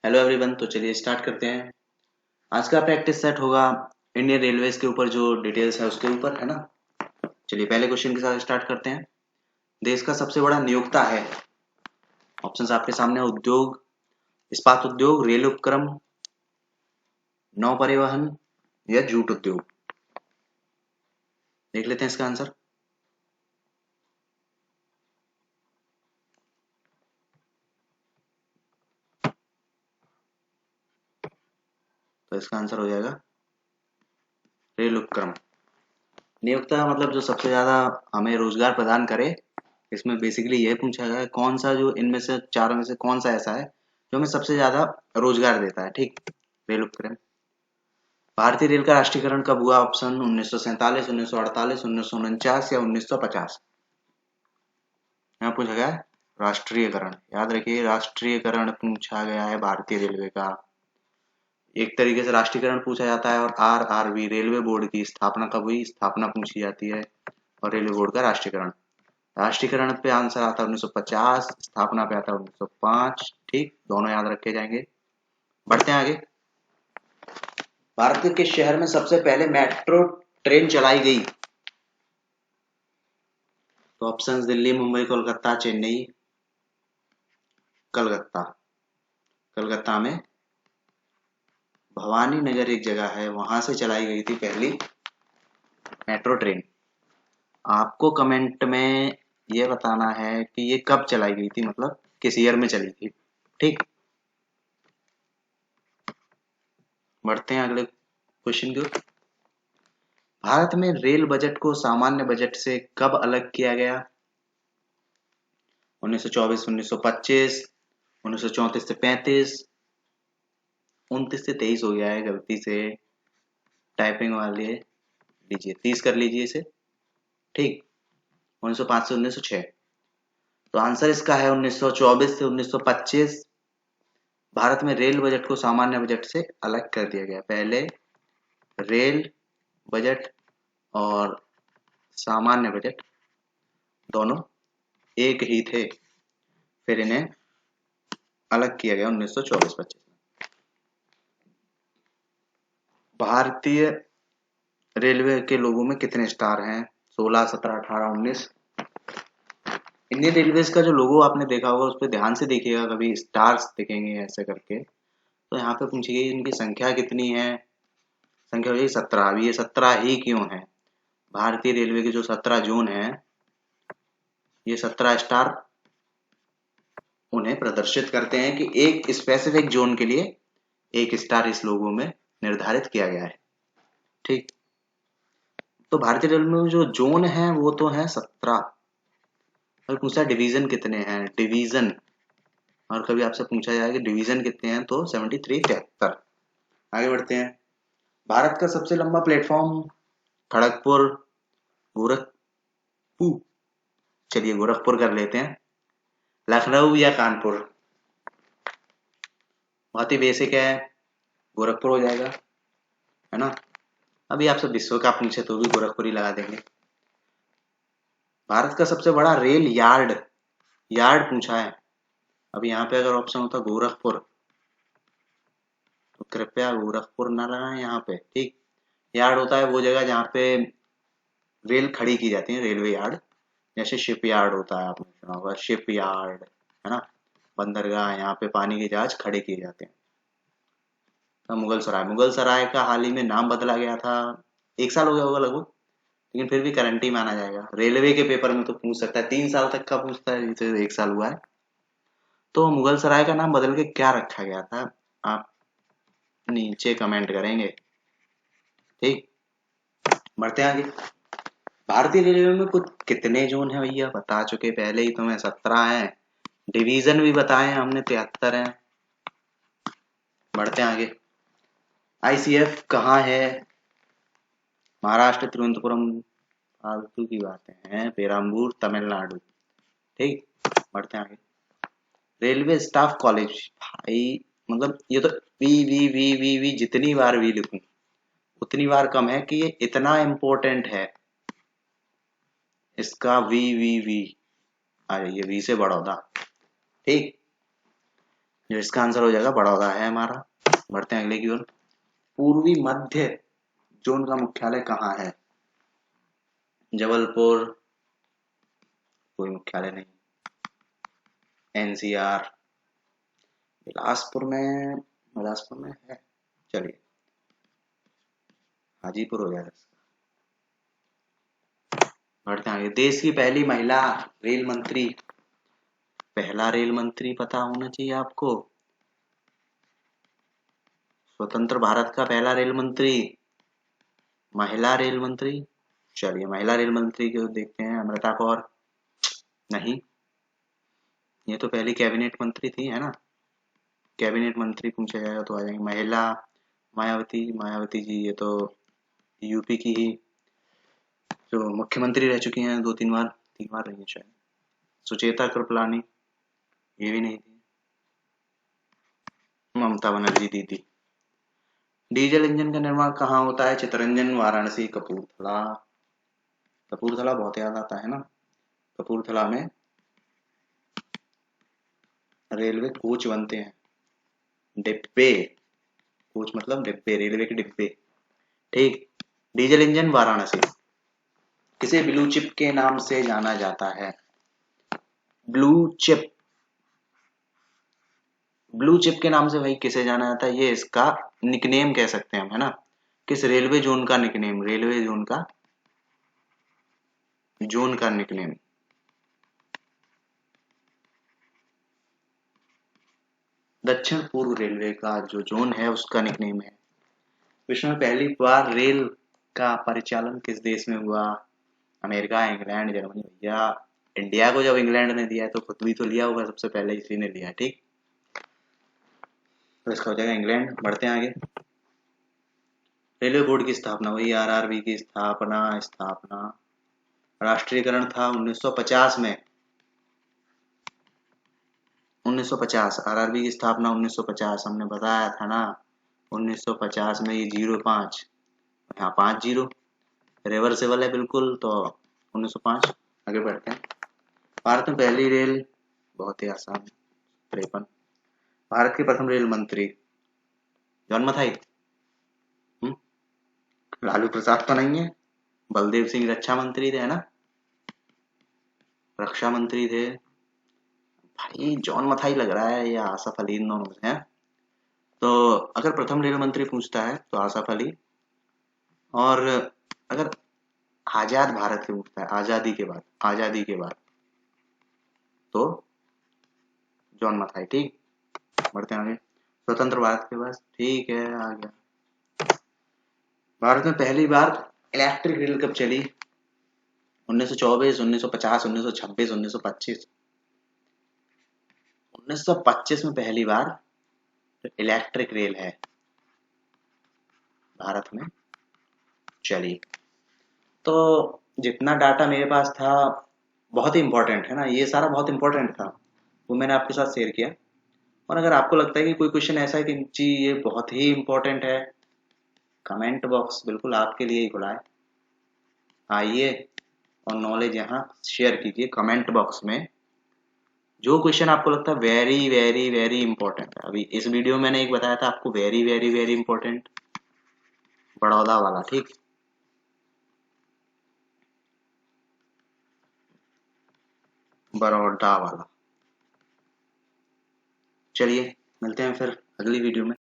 Hello everyone. तो चलिए start करते हैं। आज का प्रैक्टिस सेट होगा इंडियन रेलवेज के ऊपर, जो डिटेल्स है उसके ऊपर, है ना। चलिए पहले क्वेश्चन के साथ स्टार्ट करते हैं। देश का सबसे बड़ा नियोक्ता है। ऑप्शंस आपके सामने: उद्योग, इस्पात उद्योग, रेल उपक्रम, नौ परिवहन या जूट उद्योग। देख लेते हैं इसका आंसर। तो इसका आंसर हो जाएगा रेल उपक्रम। नियोक्ता मतलब जो सबसे ज्यादा हमें रोजगार प्रदान करे। इसमें बेसिकली यह पूछा गया है कौन सा, जो इनमें से चारों में से कौन सा ऐसा है जो हमें सबसे ज्यादा रोजगार देता है। ठीक, रेल उपक्रम। भारतीय रेल का राष्ट्रीयकरण कब हुआ? ऑप्शन: 1947, 1948, 1949 या 1950। यहाँ पूछा गया है राष्ट्रीयकरण। याद रखिए, राष्ट्रीयकरण पूछा गया है भारतीय रेलवे का। एक तरीके से राष्ट्रीयकरण पूछा जाता है। और आरआरबी रेलवे बोर्ड की स्थापना कब हुई? स्थापना पूछी जाती है। और रेलवे बोर्ड का राष्ट्रीयकरण, राष्ट्रीयकरण पे आंसर आता है 1950, स्थापना पे आता है 1905। ठीक, दोनों याद रखे जाएंगे। बढ़ते हैं आगे। भारत के शहर में सबसे पहले मेट्रो ट्रेन चलाई गई? तो ऑप्शंस: दिल्ली, मुंबई, कोलकाता, चेन्नई। कलकत्ता। कलकत्ता में भवानी नगर एक जगह है, वहां से चलाई गई थी पहली मेट्रो ट्रेन। आपको कमेंट में ये बताना है कि ये कब चलाई गई थी, मतलब किस ईयर में चली थी। ठीक, बढ़ते हैं अगले क्वेश्चन की ओर। भारत में रेल बजट को सामान्य बजट से कब अलग किया गया? 1924, 1925, 1934 से 35, 29 से 23 हो गया है गलती से, टाइपिंग वाले लीजिए 30 कर लीजिए इसे। ठीक, 1905 से 1906। तो आंसर इसका है 1924 से 1925। भारत में रेल बजट को सामान्य बजट से अलग कर दिया गया। पहले रेल बजट और सामान्य बजट दोनों एक ही थे, फिर इन्हें अलग किया गया 1924-25 में। भारतीय रेलवे के लोगों में कितने स्टार हैं? 16, 17, 18, 19। इंडियन रेलवेज का जो लोगो आपने देखा होगा उस पर ध्यान से देखिएगा, कभी स्टार्स दिखेंगे ऐसे करके। तो यहाँ पे पूछी गई इनकी संख्या कितनी है। संख्या हो जाएगी 17। अभी ये 17 ही क्यों है? भारतीय रेलवे के जो 17 जोन है, ये 17 स्टार उन्हें प्रदर्शित करते हैं कि एक स्पेसिफिक जोन के लिए एक स्टार इस लोगो में निर्धारित किया गया है। ठीक, तो भारतीय रेलवे में जो जोन है वो तो है 17। और पूछा डिवीजन कितने हैं, डिवीजन, और कभी आपसे पूछा जाए कि डिवीजन कितने हैं तो 73, 73। आगे बढ़ते हैं। भारत का सबसे लंबा प्लेटफॉर्म? खड़गपुर, गोरखपुर, चलिए गोरखपुर कर लेते हैं, लखनऊ या कानपुर। बहुत ही बेसिक है, गोरखपुर हो जाएगा, है ना। अभी आपसे विश्व का पूछे तो भी गोरखपुर ही लगा देंगे। भारत का सबसे बड़ा रेल यार्ड, यार्ड पूछा है। अब यहाँ पे अगर ऑप्शन होता गोरखपुर तो कृपया गोरखपुर न लगाएं यहाँ पे। ठीक, यार्ड होता है वो जगह जहाँ पे रेल खड़ी की जाती है, रेलवे यार्ड। जैसे शिप यार्ड होता है, आपने सुना होगा शिप यार्ड, है ना। बंदरगाह, यहाँ पे पानी के जहाज खड़े किए जाते हैं। तो मुगल सराय, मुगल सराय का हाल ही में नाम बदला गया था, 1 साल हो गया होगा लगभग, लेकिन फिर भी गारंटी माना जाएगा। रेलवे के पेपर में तो पूछ सकता है, 3 साल तक का पूछता है, जिसे 1 साल हुआ है। तो मुगल सराय का नाम बदल के क्या रखा गया था, आप नीचे कमेंट करेंगे। ठीक, बढ़ते हैं आगे। भारतीय रेलवे में कुछ कितने जोन है भैया? बता चुके पहले ही तुम्हें, 17 है। डिवीजन भी बताए हमने, 73 है। बढ़ते हैं आगे। आईसीएफ कहाँ है? महाराष्ट्र, तिरुवनंतपुरम, फालतू की बातें हैं, पेराम्बूर, तमिलनाडु। ठीक, बढ़ते हैं आगे। रेलवे स्टाफ कॉलेज, भाई मतलब ये तो we we we we we जितनी बार वी लिखूं उतनी बार कम है कि ये इतना इम्पोर्टेंट है। इसका वी वी वी, अरे ये वी से बड़ा होता। ठीक, जो इसका आंसर हो जाएगा बड़ौदा है हमारा। बढ़ते हैं अगले की ओर। पूर्वी मध्य जोन का मुख्यालय कहाँ है? जबलपुर, कोई मुख्यालय नहीं। एनसीआर, बिलासपुर में है। चलिए हाजीपुर हो जाएगा। बढ़ते हैं आगे। देश की पहली महिला रेल मंत्री, पहला रेल मंत्री पता होना चाहिए आपको। स्वतंत्र भारत का पहला रेल मंत्री, महिला रेल मंत्री। चलिए महिला रेल मंत्री को देखते हैं। अमृता कौर नहीं, ये तो पहली कैबिनेट मंत्री थी, है ना। कैबिनेट मंत्री पूछा जाएगा तो आ जाएंगे। महिला मायावती जी, ये तो यूपी की ही जो मुख्यमंत्री रह चुकी हैं 3 बार रही है शायद। सुचेता कृपलानी, ये भी नहीं थी। ममता बनर्जी दीदी। डीजल इंजन का निर्माण कहाँ होता है? चितरंजन, वाराणसी, कपूरथला। कपूरथला बहुत याद आता है ना। कपूरथला में रेलवे कोच बनते हैं, डिब्बे। कोच मतलब डिब्बे, रेलवे के डिब्बे। ठीक। Diesel engine Varanasi. किसे ब्लू चिप के नाम से जाना जाता है? ब्लू चिप, ब्लू चिप के नाम से भाई किसे जाना जाता है? ये इसका निकनेम कह सकते हैं हम, है ना। किस रेलवे जोन का निकनेम? रेलवे जोन का निकनेम। दक्षिण पूर्व रेलवे का जो जोन है उसका निकनेम है। विश्व में पहली बार रेल का परिचालन किस देश में हुआ? America, England, Germany. भैया इंडिया को जब इंग्लैंड ने दिया है तो खुद भी तो लिया होगा, सबसे पहले इसी ने लिया है। ठीक, तो इसका हो जाएगा इंग्लैंड। बढ़ते हैं आगे। रेलवे बोर्ड की स्थापना हुई, आरआरबी की स्थापना राष्ट्रीयकरण था 1950 में। 1950 आरआरबी की स्थापना 1950, हमने बताया था ना। 1950 में ये 05, यहाँ 50 रिवर्सेबल है बिल्कुल, तो 1905। आगे बढ़ते हैं। भारत में पहली रेल, बहुत ही आसान, 53। भारत के प्रथम रेल मंत्री जॉन मथाई। लालू प्रसाद तो नहीं है। बलदेव सिंह रक्षा मंत्री थे, है ना, रक्षा मंत्री थे। भाई जॉन मथाई लग रहा है या आसफ अली, इन दोनों में है। तो अगर प्रथम रेल मंत्री पूछता है तो आसफ अली, और अगर आजाद भारत के पूछता है, आजादी के बाद तो जॉन मथाई। ठीक, बढ़ते हैं आगे। स्वतंत्र भारत के बाद, ठीक है, आ गया। भारत में पहली बार इलेक्ट्रिक रेल कब चली? 1924, 1950, 1926, 1925। 1925 में पहली बार इलेक्ट्रिक रेल है भारत में चली। तो जितना डाटा मेरे पास था बहुत ही इंपॉर्टेंट है ना, ये सारा बहुत इंपॉर्टेंट था, वो मैंने आपके साथ शेयर किया। और अगर आपको लगता है कि कोई क्वेश्चन ऐसा है कि जी ये बहुत ही इंपॉर्टेंट है, कमेंट बॉक्स बिल्कुल आपके लिए ही खुला है। आइए और नॉलेज यहाँ शेयर कीजिए कमेंट बॉक्स में। जो क्वेश्चन आपको लगता है वेरी वेरी वेरी इंपॉर्टेंट है, अभी इस वीडियो में मैंने एक बताया था आपको very very very important, Baroda वाला। ठीक, बड़ौदा वाला। चलिए मिलते हैं फिर अगली वीडियो में।